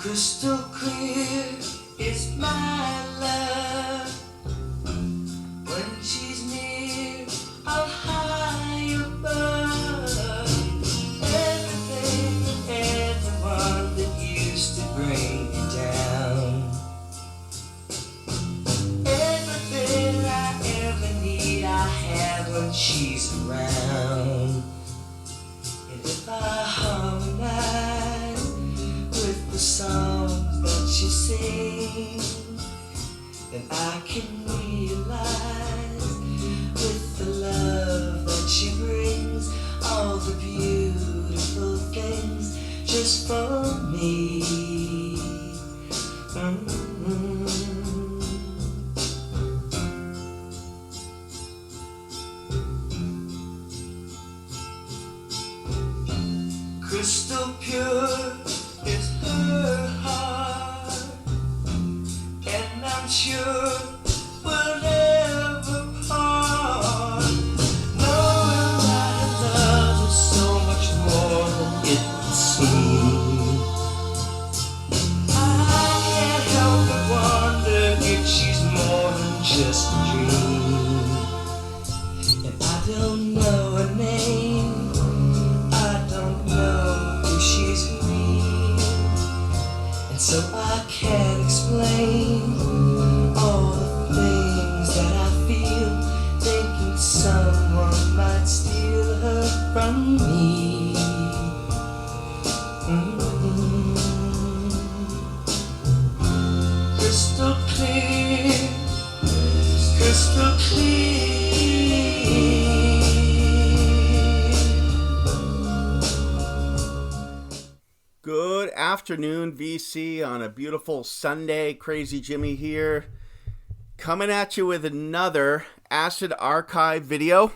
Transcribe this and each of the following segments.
Crystal clear is my love. When she's near, I'm high above. Everything, everyone that used to bring me down. Everything I ever need, I have when she's around. And if I harmonize with the songs that she sings, then I can realize with the love that she brings all the beautiful things just for me. Crystal pure is her heart, and I'm sure we'll never part. Knowing that her love is so much more than it would seem. I can't help but wonder if she's more than just a dream. And I don't know her name, I don't know if she's real, and so I can't explain all the things that I feel, thinking someone might steal her from me. Crystal clear, crystal clear. Good afternoon, VC, on a beautiful Sunday. Crazy Jimmy here, coming at you with another Acid Archive video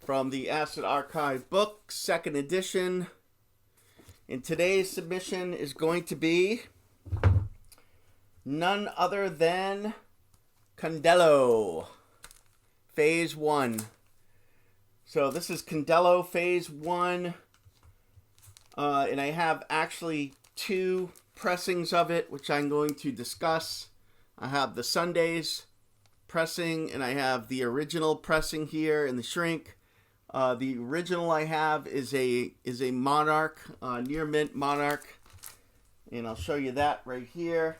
from the Acid Archive book, second edition. And today's submission is going to be none other than Condello, Phase 1. So this is Condello Phase 1. And I have actually two pressings of it, which I'm going to discuss. I have the Sundays pressing, and I have the original pressing here in the shrink. The original I have is a Monarch, near mint Monarch, and I'll show you that right here.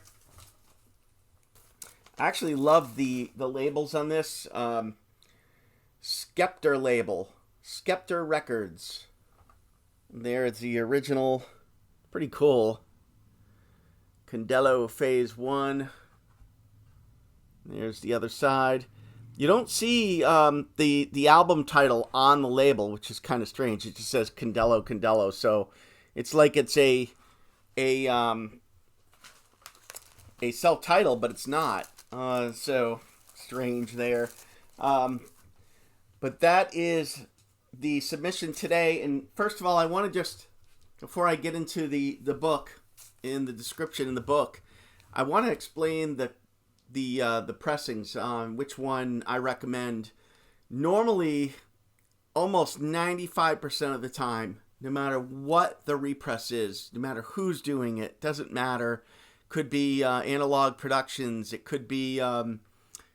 I actually love the labels on this. Sceptor label, Sceptor Records. There's the original, pretty cool. Condello Phase 1. There's the other side. You don't see the album title on the label, which is kind of strange. It just says Condello, Condello. So it's like it's a self-title, but it's not. So strange there. But that is the submission today. And first of all, I want to just, before I get into the book, in the description in the book, I want to explain the pressings on which one I recommend. Normally, almost 95% of the time, no matter what the repress is, no matter who's doing it, doesn't matter. Could be Analog Productions, it could be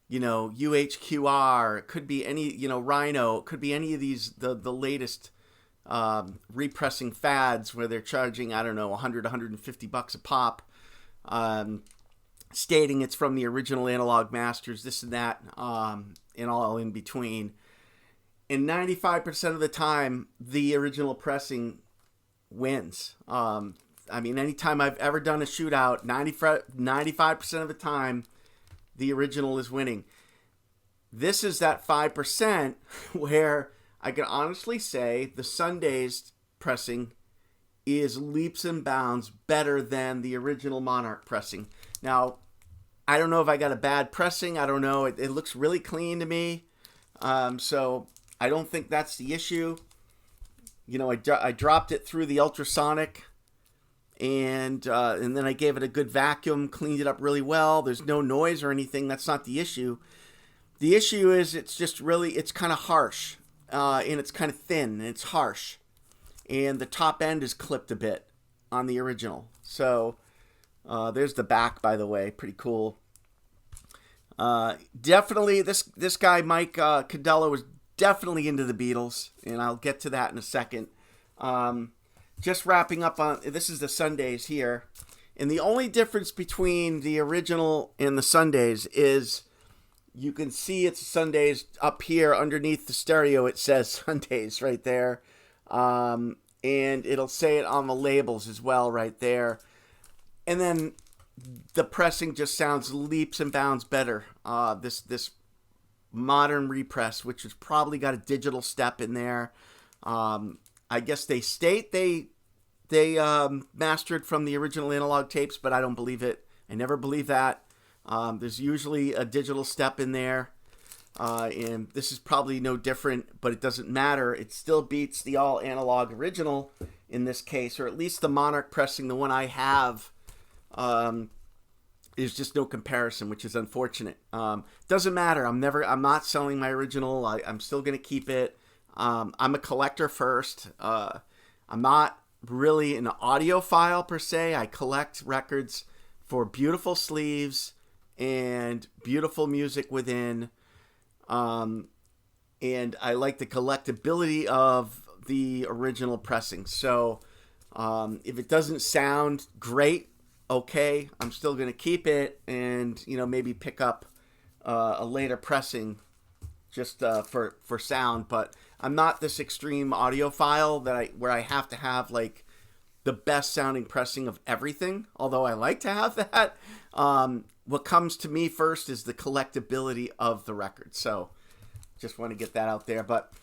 UHQR, it could be any, Rhino, it could be any of these, the latest repressing fads where they're charging, I don't know, $100, $150 a pop, stating it's from the original Analog Masters, this and that, and all in between. And 95% of the time, the original pressing wins. Anytime I've ever done a shootout, 95% of the time, the original is winning. This is that 5% where I can honestly say the Sundays pressing is leaps and bounds better than the original Monarch pressing. Now, I don't know if I got a bad pressing. I don't know. It looks really clean to me. So I don't think that's the issue. I dropped it through the ultrasonic, and then I gave it a good vacuum, cleaned it up really well. There's no noise or anything. That's not the issue. The issue is it's kind of harsh, and it's kind of thin, and it's harsh. And the top end is clipped a bit on the original. So there's the back, by the way. Pretty cool. Definitely, this guy, Mike Condello, was definitely into the Beatles, and I'll get to that in a second. Just wrapping up on, this is the Sundays here. And the only difference between the original and the Sundays is you can see it's Sundays up here underneath the stereo. It says Sundays right there. And it'll say it on the labels as well right there. And then the pressing just sounds leaps and bounds better. This modern repress, which has probably got a digital step in there. I guess they state they mastered from the original analog tapes, but I don't believe it. I never believe that. There's usually a digital step in there. And this is probably no different, but it doesn't matter. It still beats the all analog original in this case, or at least the Monarch pressing, the one I have, is just no comparison, which is unfortunate. Doesn't matter. I'm not selling my original. I'm still going to keep it. I'm a collector first. I'm not really an audiophile per se. I collect records for beautiful sleeves and beautiful music within. And I like the collectability of the original pressing. So if it doesn't sound great, okay, I'm still going to keep it and, maybe pick up a later pressing just for sound. But I'm not this extreme audiophile where I have to have like the best sounding pressing of everything, although I like to have that. What comes to me first is the collectability of the record. So just want to get that out there. But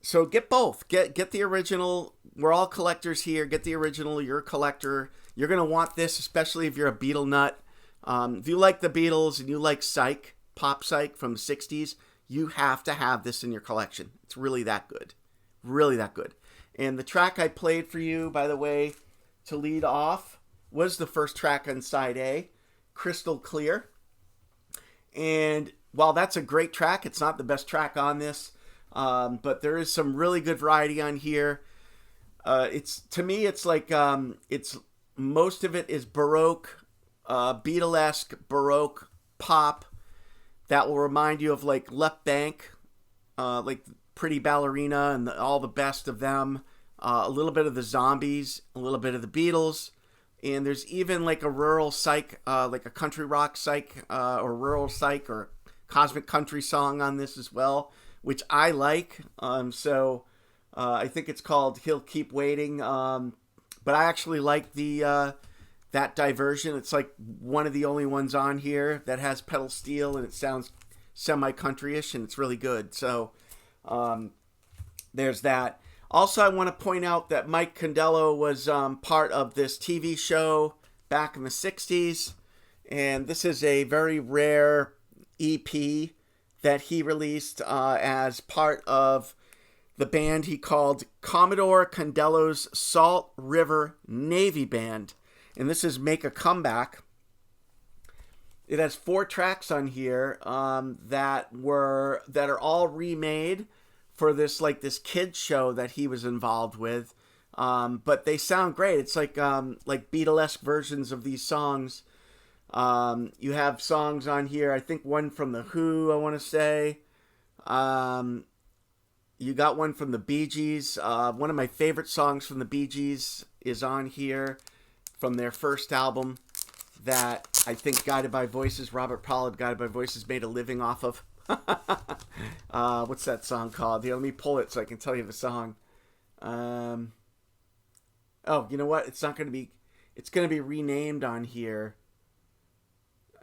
so get both. Get the original. We're all collectors here. Get the original. You're a collector. You're going to want this, especially if you're a Beatle nut. If you like the Beatles and you like Popsike from the 60s, you have to have this in your collection. It's really that good. Really that good. And the track I played for you, by the way, to lead off, was the first track on side A, Crystal Clear. And while that's a great track, it's not the best track on this, but there is some really good variety on here. To me, it's like, most of it is Baroque, Beatlesque, Baroque pop that will remind you of like Left Bank, like Pretty Ballerina and all the best of them, a little bit of the Zombies, a little bit of the Beatles, and there's even like a rural psych, like a country rock psych, or rural psych or cosmic country song on this as well, which I like. So I think it's called He'll Keep Waiting. But I actually like that diversion. It's like one of the only ones on here that has pedal steel and it sounds semi-country-ish and it's really good. So there's that. Also, I want to point out that Mike Condello was part of this TV show back in the 60s. And this is a very rare EP that he released as part of the band he called Commodore Condello's Salt River Navy Band. And this is Make a Comeback. It has 4 tracks on here that are all remade for this kids show that he was involved with. But they sound great. It's like Beatlesque versions of these songs. You have songs on here, I think one from The Who, I want to say. You got one from the Bee Gees. One of my favorite songs from the Bee Gees is on here from their first album that I think Guided by Voices, Robert Pollard, Guided by Voices, made a living off of. What's that song called? Here, let me pull it so I can tell you the song. Oh, you know what? It's going to be renamed on here.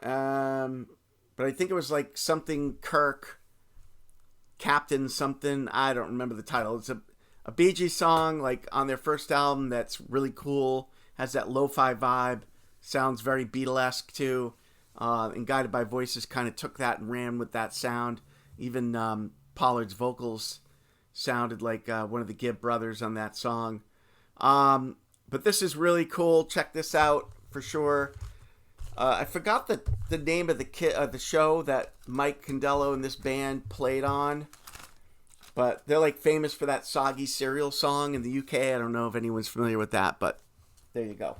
But I think it was like something Kirk, Captain something. I don't remember the title. It's a Bee Gees song like on their first album that's really cool. Has that lo-fi vibe. Sounds very Beatlesque too. And Guided by Voices kind of took that and ran with that sound. Even Pollard's vocals sounded like one of the Gibb brothers on that song. But this is really cool. Check this out for sure. I forgot the name of the show that Mike Condello and this band played on. But they're like famous for that Soggy Cereal song in the UK. I don't know if anyone's familiar with that, but there you go.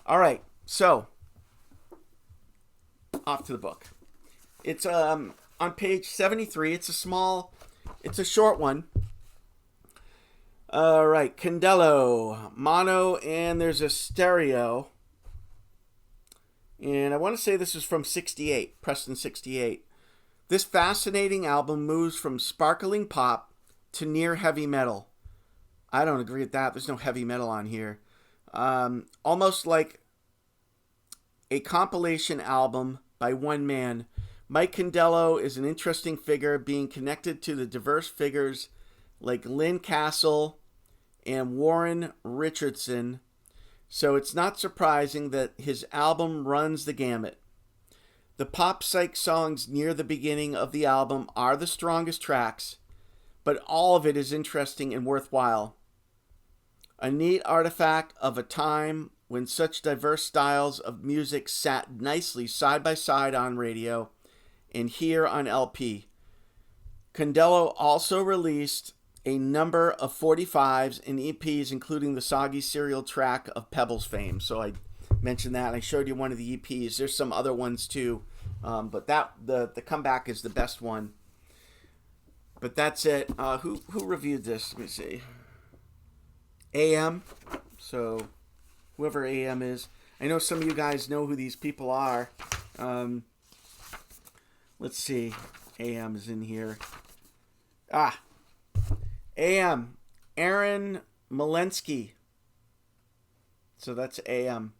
All right, so off to the book. It's on page 73. It's a short one. All right, Condello, mono, and there's a stereo. And I want to say this is from 68, Preston 68. This fascinating album moves from sparkling pop to near heavy metal. I don't agree with that. There's no heavy metal on here. Almost like a compilation album by one man. Mike Condello is an interesting figure, being connected to the diverse figures like Lynn Castle and Warren Richardson. So it's not surprising that his album runs the gamut. The Popsike songs near the beginning of the album are the strongest tracks, but all of it is interesting and worthwhile. A neat artifact of a time when such diverse styles of music sat nicely side by side on radio and here on LP. Condello also released a number of 45s and EPs, including the Soggy Cereal track of Pebbles fame. So I mentioned that. I showed you one of the EPs. There's some other ones too, but the comeback is the best one. But that's it. Who reviewed this? Let me see. AM. So whoever AM is. I know some of you guys know who these people are. Let's see. AM is in here. AM. Aaron Malensky. So that's AM.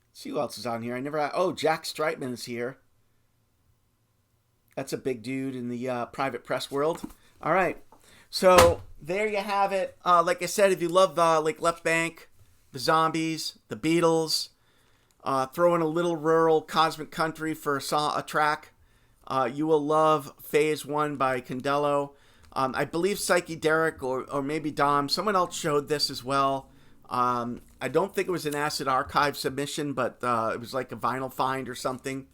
Let's see who else is on here. Jack Streitman is here. That's a big dude in the private press world. All right. So there you have it. Like I said, if you love like Left Bank, the Zombies, the Beatles, throw in a little rural cosmic country for a track, you will love Phase 1 by Condello. I believe Psyche Derek or maybe Dom, someone else showed this as well. I don't think it was an Acid Archive submission, but it was like a vinyl find or something.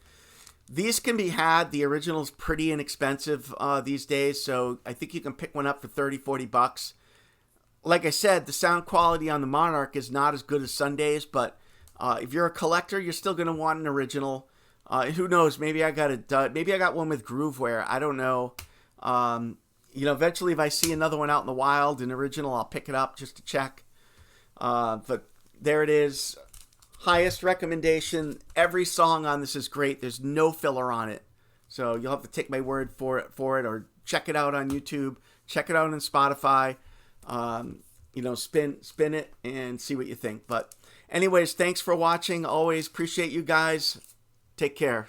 These can be had. The original's pretty inexpensive these days, so I think you can pick one up for $30-$40. Like I said, the sound quality on the Monarch is not as good as Sunday's, but if you're a collector, you're still going to want an original. Who knows? Maybe I got one with Grooveware. I don't know. Eventually if I see another one out in the wild, an original, I'll pick it up just to check. But there it is. Highest recommendation. Every song on this is great. There's no filler on it. So you'll have to take my word for it or check it out on YouTube. Check it out on Spotify. Spin it and see what you think. But anyways, thanks for watching. Always appreciate you guys. Take care.